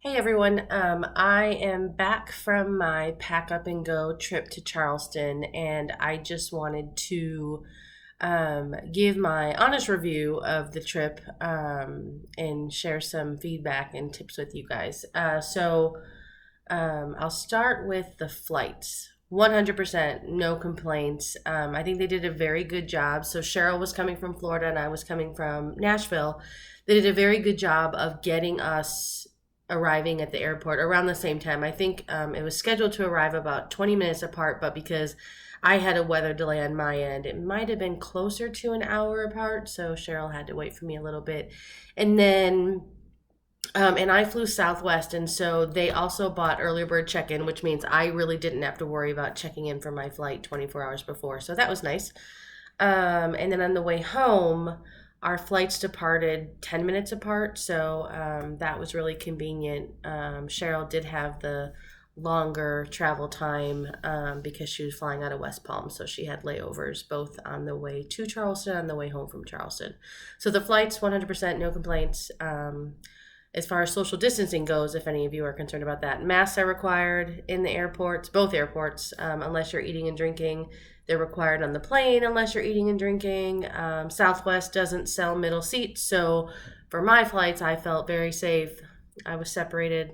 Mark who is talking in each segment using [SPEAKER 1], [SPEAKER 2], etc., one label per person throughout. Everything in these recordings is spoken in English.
[SPEAKER 1] Hey everyone, I am back from my pack up and go trip to Charleston, and I just wanted to give my honest review of the trip and share some feedback and tips with you guys. I'll start with the flights. 100%, no complaints. I think they did a very good job. So Cheryl was coming from Florida and I was coming from Nashville. They did a very good job of getting us arriving at the airport around the same time. I think it was scheduled to arrive about 20 minutes apart, but because I had a weather delay on my end, it might have been closer to an hour apart. So Cheryl had to wait for me a little bit. And then and I flew Southwest, and so they also bought early bird check-in, which means I really didn't have to worry about checking in for my flight 24 hours before. So that was nice. And then on the way home, our flights departed 10 minutes apart, so that was really convenient. Cheryl did have the longer travel time because she was flying out of West Palm, so she had layovers both on the way to Charleston and on the way home from Charleston. So the flights, 100%, no complaints. As far as social distancing goes, if any of you are concerned about that, masks are required in the airports, both airports, unless you're eating and drinking. They're required on the plane unless you're eating and drinking. Southwest doesn't sell middle seats, so for my flights, I felt very safe. I was separated,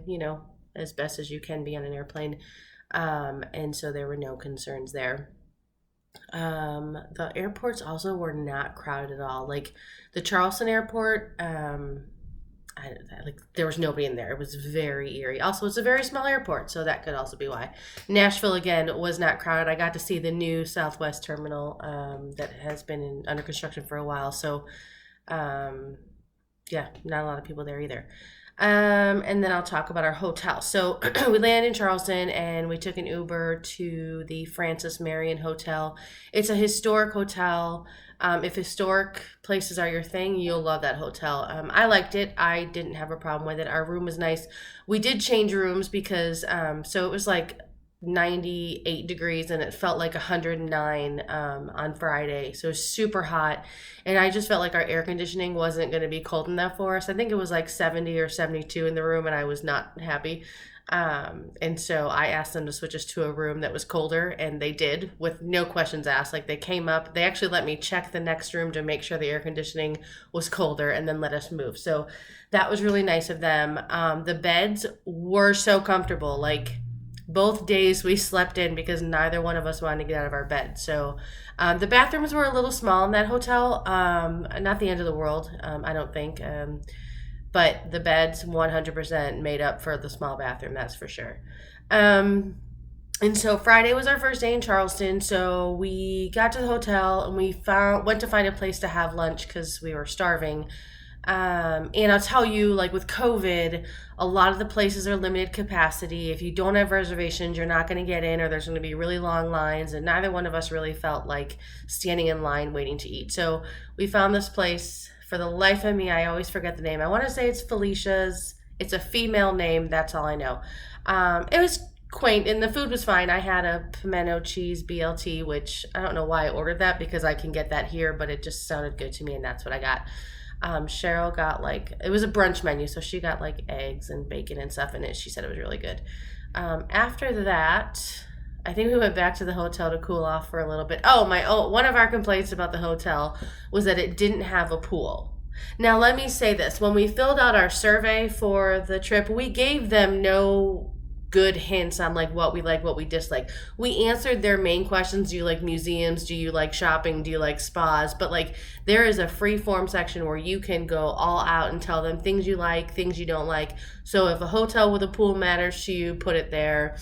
[SPEAKER 1] as best as you can be on an airplane, and so there were no concerns there. The airports also were not crowded at all. Like the Charleston airport, there was nobody in there. It was very eerie. Also, it's a very small airport, so that could also be why. Nashville again was not crowded. I got to see the new Southwest terminal that has been under construction for a while. So, yeah, not a lot of people there either. And then I'll talk about our hotel. So we landed in Charleston and we took an Uber to the Francis Marion Hotel. It's a historic hotel. If historic places are your thing, you'll love that hotel. I liked it. I didn't have a problem with it. Our room was nice. We did change rooms because, so it was like 98 degrees and it felt like 109 on Friday. So it was super hot. And I just felt like our air conditioning wasn't going to be cold enough for us. I think it was like 70 or 72 in the room and I was not happy. And so I asked them to switch us to a room that was colder, and they did with no questions asked. Like they came up, they actually let me check the next room to make sure the air conditioning was colder and then let us move. So that was really nice of them. The beds were so comfortable. Like both days we slept in because neither one of us wanted to get out of our bed. So the bathrooms were a little small in that hotel. Not the end of the world, I don't think. But the beds 100% made up for the small bathroom, that's for sure. And so Friday was our first day in Charleston. So we got to the hotel and we went to find a place to have lunch because we were starving. And I'll tell you, like with COVID, a lot of the places are limited capacity. If you don't have reservations, you're not going to get in, or there's going to be really long lines. And neither one of us really felt like standing in line waiting to eat. So we found this place. For the life of me, I always forget the name. I want to say it's Felicia's. It's a female name. That's all I know. It was quaint and the food was fine. I had a pimento cheese BLT, which I don't know why I ordered that because I can get that here, but it just sounded good to me and that's what I got. Cheryl got it was a brunch menu, so she got like eggs and bacon and stuff in it. She said it was really good. After that, I think we went back to the hotel to cool off for a little bit. One of our complaints about the hotel was that it didn't have a pool. Now, let me say this. When we filled out our survey for the trip, we gave them no good hints on what we dislike. We answered their main questions. Do you like museums? Do you like shopping? Do you like spas? But there is a free form section where you can go all out and tell them things you like, things you don't like. So if a hotel with a pool matters to you, put it there.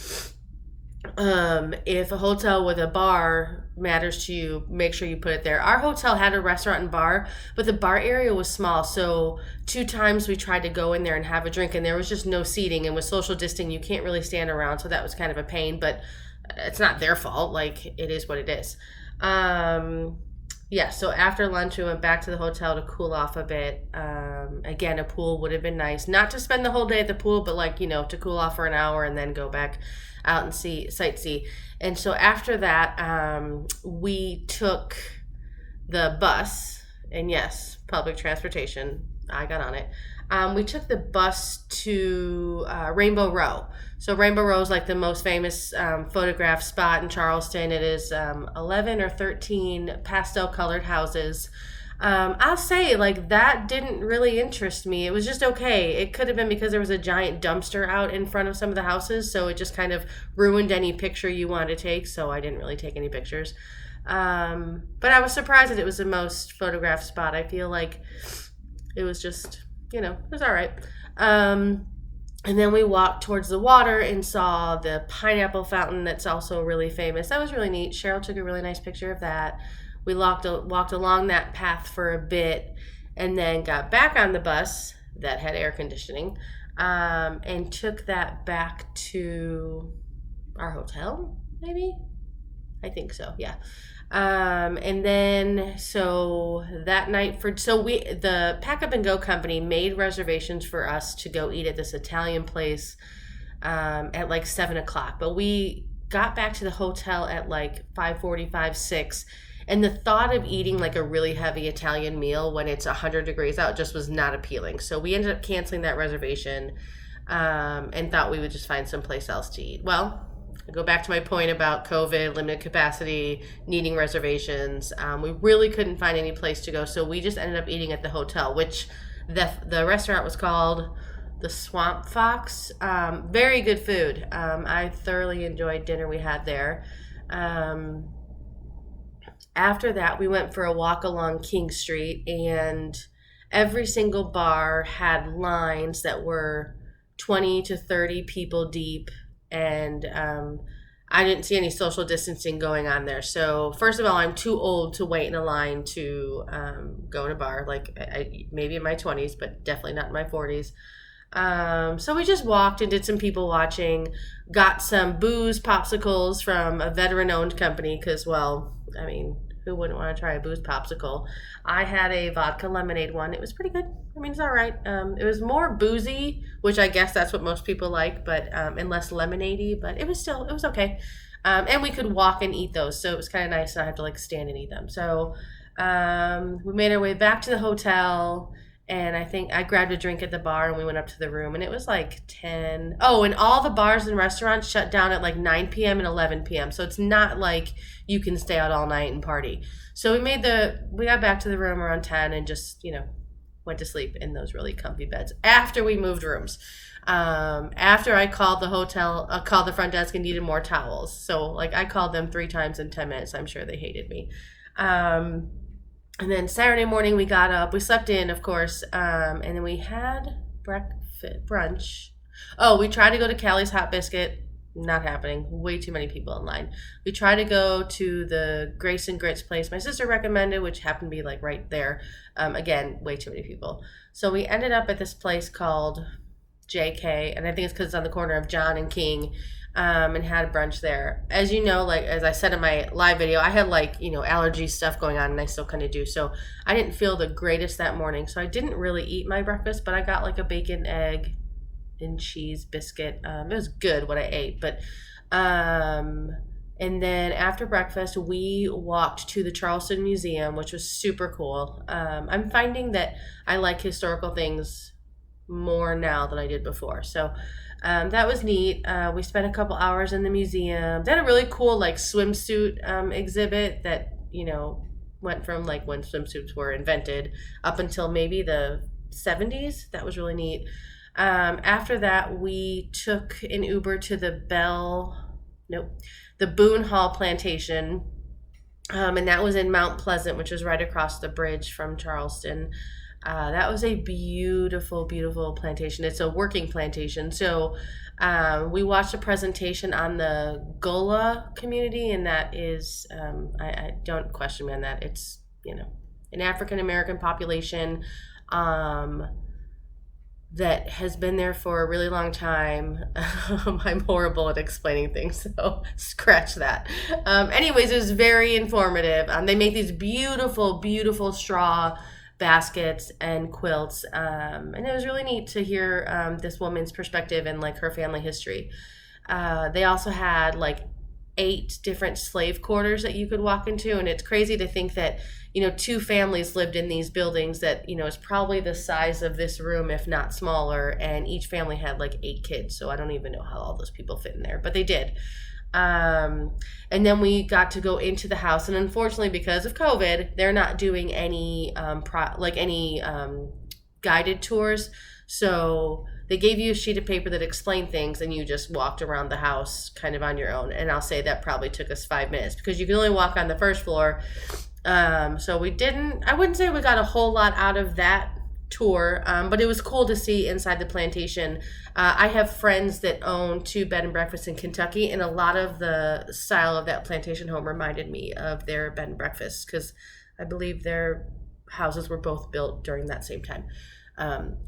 [SPEAKER 1] If a hotel with a bar matters to you, make sure you put it there. Our hotel had a restaurant and bar, but the bar area was small. So 2 times we tried to go in there and have a drink and there was just no seating. And with social distancing, you can't really stand around. So that was kind of a pain, but it's not their fault. It is what it is. Yeah, so after lunch, we went back to the hotel to cool off a bit. Again, a pool would have been nice. Not to spend the whole day at the pool, but to cool off for an hour and then go back out and sightsee. And so after that, we took the bus, and yes, public transportation. I got on it. We took the bus to Rainbow Row. So Rainbow Row is like the most famous photograph spot in Charleston. It is 11 or 13 pastel colored houses. I'll say like that didn't really interest me. It was just okay. It could have been because there was a giant dumpster out in front of some of the houses, so it just kind of ruined any picture you wanted to take. So I didn't really take any pictures. But I was surprised that it was the most photographed spot. I feel like it was just, it was all right. And then we walked towards the water and saw the pineapple fountain that's also really famous. That was really neat. Cheryl took a really nice picture of that. We walked along that path for a bit and then got back on the bus that had air conditioning, and took that back to our hotel, maybe? I think so, yeah. And then so that night the packup+go company made reservations for us to go eat at this Italian place at like 7:00, but we got back to the hotel at like 5:45, 6. And the thought of eating like a really heavy Italian meal when it's 100 degrees out just was not appealing. So we ended up canceling that reservation, and thought we would just find someplace else to eat. Well, I go back to my point about COVID, limited capacity, needing reservations. We really couldn't find any place to go, so we just ended up eating at the hotel, which the restaurant was called the Swamp Fox. Very good food. I thoroughly enjoyed dinner we had there. After that, we went for a walk along King Street, and every single bar had lines that were 20 to 30 people deep, and I didn't see any social distancing going on there. So first of all, I'm too old to wait in a line to go in a bar, like maybe in my 20s, but definitely not in my 40s. So we just walked and did some people watching, got some booze popsicles from a veteran-owned company because, well, I mean, who wouldn't want to try a booze popsicle? I had a vodka lemonade one. It was pretty good. I mean, it's all right. It was more boozy, which I guess that's what most people like, but and less lemonade-y, but it was okay. And we could walk and eat those, so it was kind of nice not have to like stand and eat them. So we made our way back to the hotel, and I think I grabbed a drink at the bar, and we went up to the room, and it was like 10. Oh, and all the bars and restaurants shut down at like 9 p.m. and 11 p.m. So it's not like you can stay out all night and party. So we got back to the room around 10 and just, went to sleep in those really comfy beds after we moved rooms. After I called called the front desk and needed more towels. So like I called them 3 times in 10 minutes. I'm sure they hated me. And then Saturday morning we got up, we slept in, of course, and then we had brunch. Oh, we tried to go to Callie's Hot Biscuit. Not happening. Way too many people in line. We tried to go to the Grace and Grits place my sister recommended, which happened to be like right there. Again, way too many people. So we ended up at this place called JK, and I think it's because it's on the corner of John and King, and had brunch there. As you know, like as I said in my live video, I had like, allergy stuff going on, and I still kind of do. So I didn't feel the greatest that morning. So I didn't really eat my breakfast, but I got like a bacon, egg, and cheese biscuit. It was good what I ate, but and then after breakfast we walked to the Charleston Museum, which was super cool. I'm finding that I like historical things more now than I did before, so that was neat. We spent a couple hours in the museum. They had a really cool like swimsuit exhibit that went from like when swimsuits were invented up until maybe the 70s. That was really neat. After that, we took an Uber to the Boone Hall Plantation, and that was in Mount Pleasant, which is right across the bridge from Charleston. That was a beautiful, beautiful plantation. It's a working plantation. So we watched a presentation on the Gullah community, and that is, I don't question me on that. It's, an African-American population that has been there for a really long time. I'm horrible at explaining things, so scratch that. Anyways, it was very informative. They make these beautiful, beautiful straw baskets and quilts, and it was really neat to hear this woman's perspective and like her family history. They also had like 8 different slave quarters that you could walk into. And it's crazy to think that, 2 families lived in these buildings that, is probably the size of this room, if not smaller. And each family had like 8 kids. So I don't even know how all those people fit in there, but they did. And then we got to go into the house. And unfortunately, because of COVID, they're not doing any, guided tours. So they gave you a sheet of paper that explained things, and you just walked around the house kind of on your own. And I'll say that probably took us 5 minutes because you can only walk on the first floor. So I wouldn't say we got a whole lot out of that tour, but it was cool to see inside the plantation. I have friends that own 2 bed and breakfasts in Kentucky, and a lot of the style of that plantation home reminded me of their bed and breakfasts because I believe their houses were both built during that same time.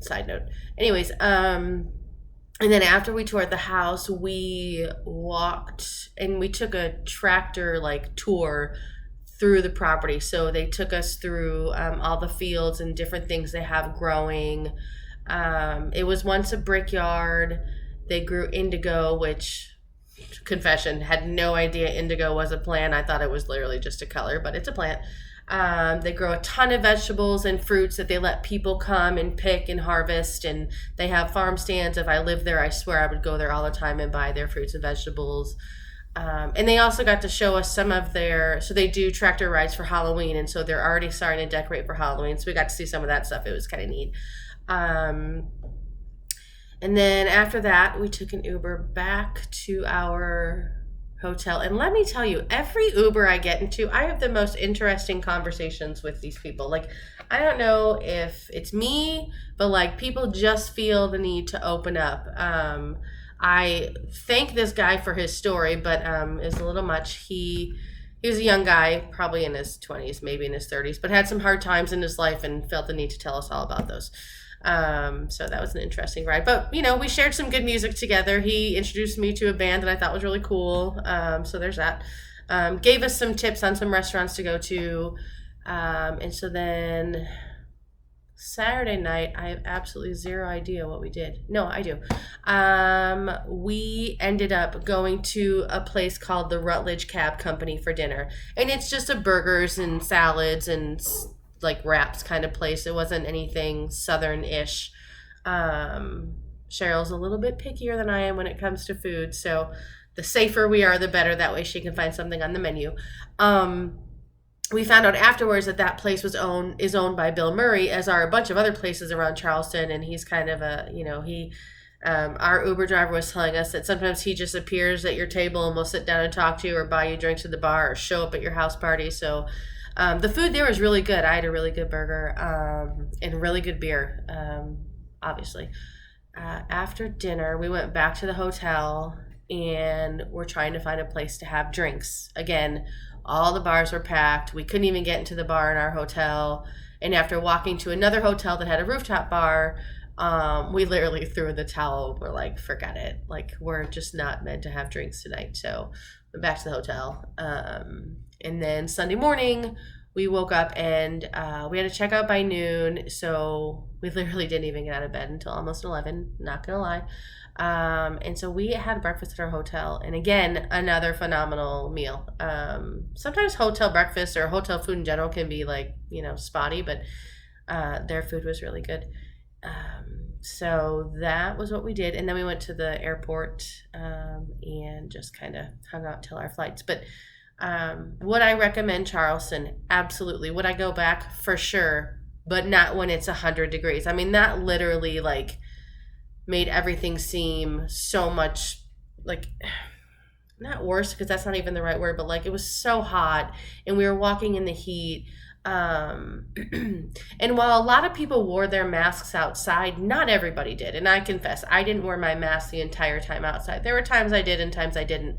[SPEAKER 1] Side note. Anyways, and then after we toured the house, we walked and we took a tractor tour through the property. So they took us through all the fields and different things they have growing. It was once a brickyard. They grew indigo, which, confession, had no idea indigo was a plant. I thought it was literally just a color, but it's a plant. They grow a ton of vegetables and fruits that they let people come and pick and harvest, and they have farm stands. If I lived there, I swear I would go there all the time and buy their fruits and vegetables. And they also got to show us some of so they do tractor rides for Halloween, and so they're already starting to decorate for Halloween, so we got to see some of that stuff. It was kind of neat. And then after that, we took an Uber back to our hotel. And let me tell you, every Uber I get into, I have the most interesting conversations with these people. I don't know if it's me, but people just feel the need to open up. I thank this guy for his story, but it's a little much. He was a young guy, probably in his 20s, maybe in his 30s, but had some hard times in his life and felt the need to tell us all about those. So that was an interesting ride, but we shared some good music together. He introduced me to a band that I thought was really cool. So there's that. Gave us some tips on some restaurants to go to. And so then Saturday night, I have absolutely zero idea what we did. No, I do. We ended up going to a place called the Rutledge Cab Company for dinner. And it's just a burgers and salads and wraps kind of place. It wasn't anything southern-ish. Cheryl's a little bit pickier than I am when it comes to food, so the safer we are, the better. That way she can find something on the menu. We found out afterwards that place is owned by Bill Murray, as are a bunch of other places around Charleston, and he's kind of our Uber driver was telling us that sometimes he just appears at your table and will sit down and talk to you or buy you drinks at the bar or show up at your house party. So the food there was really good. I had a really good burger and really good beer, obviously. After dinner, we went back to the hotel and we're trying to find a place to have drinks. Again, all the bars were packed. We couldn't even get into the bar in our hotel. And after walking to another hotel that had a rooftop bar, we literally threw in the towel. We're like, forget it. We're just not meant to have drinks tonight. So went back to the hotel. And then Sunday morning, we woke up and we had to check out by noon. So we literally didn't even get out of bed until almost 11, not going to lie. And so we had breakfast at our hotel. And again, another phenomenal meal. Sometimes hotel breakfast or hotel food in general can be spotty, but their food was really good. So that was what we did. And then we went to the airport and just kind of hung out till our flights. But would I recommend Charleston? Absolutely. Would I go back? For sure. But not when it's 100 degrees. I mean, that literally made everything seem so much not worse, because that's not even the right word, but it was so hot and we were walking in the heat. And while a lot of people wore their masks outside, not everybody did. And I confess, I didn't wear my mask the entire time outside. There were times I did and times I didn't.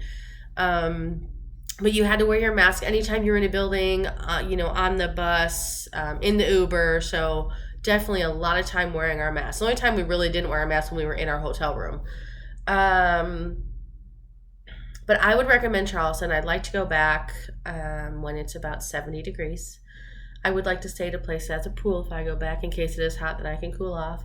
[SPEAKER 1] But you had to wear your mask anytime you were in a building, on the bus, in the Uber. So definitely a lot of time wearing our masks. The only time we really didn't wear our masks when we were in our hotel room. But I would recommend Charleston. I'd like to go back when it's about 70 degrees. I would like to stay at a place that has a pool if I go back, in case it is hot that I can cool off.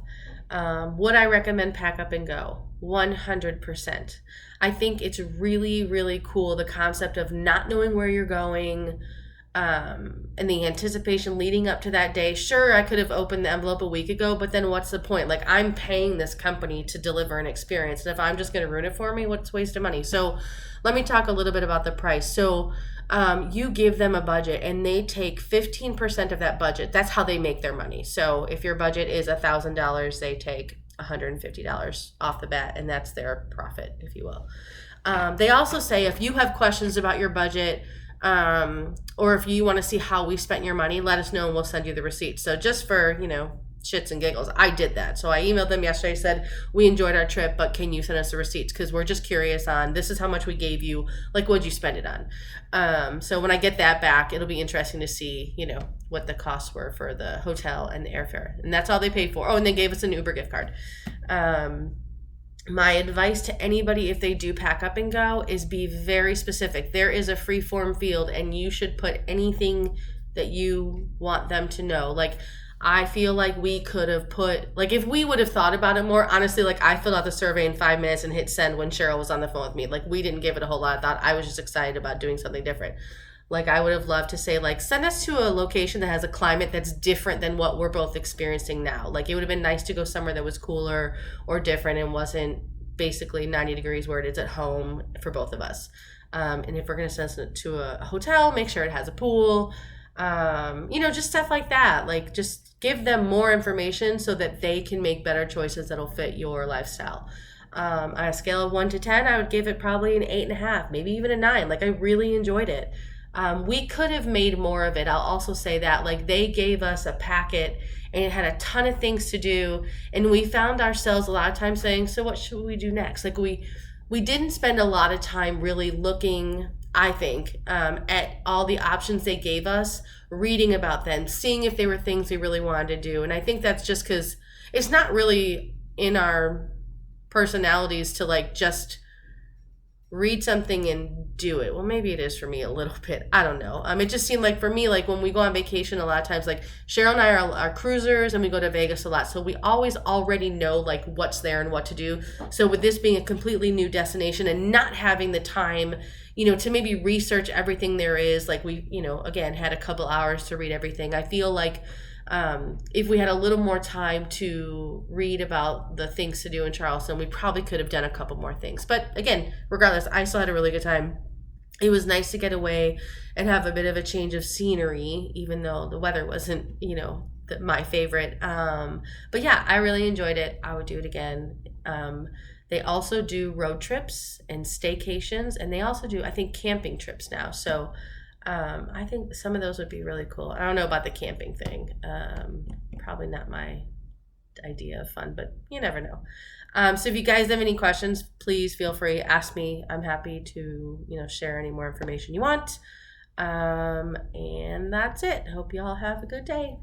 [SPEAKER 1] Would I recommend Pack Up and Go? 100%. I think it's really, really cool, the concept of not knowing where you're going, and the anticipation leading up to that day. Sure, I could have opened the envelope a week ago, but then what's the point? Like, I'm paying this company to deliver an experience, and if I'm just going to ruin it for me, what's a waste of money? So let me talk a little bit about the price. So you give them a budget, and they take 15% of that budget. That's how they make their money. So if your budget is $1,000, they take $150 off the bat, and that's their profit, if you will. They also say if you have questions about your budget, or if you want to see how we spent your money, let us know and we'll send you the receipt. So just for, shits and giggles, I did that. So I emailed them yesterday, said, we enjoyed our trip, but can you send us the receipts? Because we're just curious on, this is how much we gave you. Like, what'd you spend it on? So when I get that back, it'll be interesting to see, what the costs were for the hotel and the airfare. And that's all they paid for. Oh, and they gave us an Uber gift card. My advice to anybody, if they do Pack Up and Go, is be very specific. There is a free form field, and you should put anything that you want them to know. Like, I feel like we could have put, like, if we would have thought about it more, honestly, like, I filled out the survey in 5 minutes and hit send when Cheryl was on the phone with me. Like, we didn't give it a whole lot of thought. I was just excited about doing something different. Like, I would have loved to say, like, send us to a location that has a climate that's different than what we're both experiencing now. Like, it would have been nice to go somewhere that was cooler or different and wasn't basically 90 degrees where it is at home for both of us. And if we're going to send it to a hotel, make sure it has a pool, just stuff like that. Like, just give them more information so that they can make better choices that'll fit your lifestyle. On a scale of 1 to 10, I would give it probably an 8.5, maybe even a 9. Like, I really enjoyed it. We could have made more of it. I'll also say that, like, they gave us a packet and it had a ton of things to do, and we found ourselves a lot of times saying, so what should we do next? Like, we didn't spend a lot of time really looking, I think, at all the options they gave us, reading about them, seeing if they were things we really wanted to do. And I think that's just because it's not really in our personalities to, like, just read something and do it. Well, maybe it is for me a little bit. I don't know. It just seemed like for me, like, when we go on vacation, a lot of times, like, Cheryl and I are cruisers, and we go to Vegas a lot. So we always already know, like, what's there and what to do. So with this being a completely new destination and not having the time, to maybe research everything there is, like, we, again, had a couple hours to read everything. I feel like if we had a little more time to read about the things to do in Charleston, we probably could have done a couple more things. But again, regardless, I still had a really good time. It was nice to get away and have a bit of a change of scenery, even though the weather wasn't, my favorite. But yeah, I really enjoyed it. I would do it again. They also do road trips and staycations, and they also do, I think, camping trips now. So I think some of those would be really cool. I don't know about the camping thing. Probably not my idea of fun, but you never know. So if you guys have any questions, please feel free, ask me. I'm happy to, share any more information you want. And that's it. Hope you all have a good day.